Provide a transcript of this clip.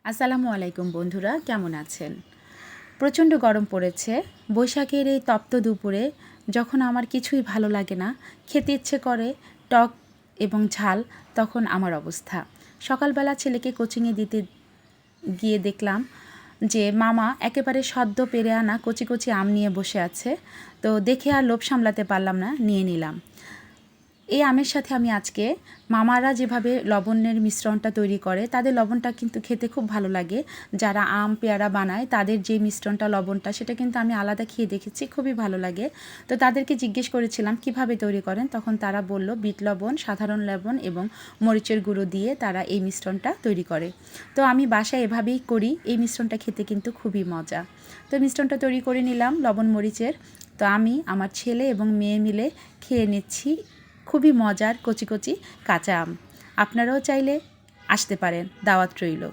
আসসালামু আলাইকুম বন্ধুরা, কেমন আছেন? প্রচণ্ড গরম পড়েছে। বৈশাখের এই তপ্ত দুপুরে যখন আমার কিছুই ভালো লাগে না, খেতে ইচ্ছে করে টক এবং ঝাল, তখন আমার অবস্থা। সকালবেলা ছেলেকে কোচিংয়ে দিতে গিয়ে দেখলাম যে মামা একেবারে সদ্য পেরে আনা কচি কচি আম নিয়ে বসে আছে। তো দেখে আর লোভ সামলাতে পারলাম না, নিয়ে নিলাম। এই আমের সাথে আমি আজকে মামারা যেভাবে লবণের মিশ্রণটা তৈরি করে, তাদের লবণটা কিন্তু খেতে খুব ভালো লাগে। যারা আম পেয়ারা বানায় তাদের যে মিশ্রণটা লবণটা, সেটা কিন্তু আমি আলাদা খেয়ে দেখেছি, খুবই ভালো লাগে। তো তাদেরকে জিজ্ঞেস করেছিলাম কিভাবে তৈরি করেন, তখন তারা বলল বিট লবণ, সাধারণ লবণ এবং মরিচের গুঁড়ো দিয়ে তারা এই মিশ্রণটা তৈরি করে। তো আমি বাসায় এভাবেই করি, এই মিশ্রণটা খেতে কিন্তু খুবই মজা। তো মিশ্রণটা তৈরি করে নিলাম লবণ মরিচের। তো আমি আমার ছেলে এবং মেয়ে মিলে খেয়ে নিচ্ছি খুবই মজার কচি কচি কাঁচা আম। আপনারাও চাইলে আসতে পারেন, দাওয়াত রইল।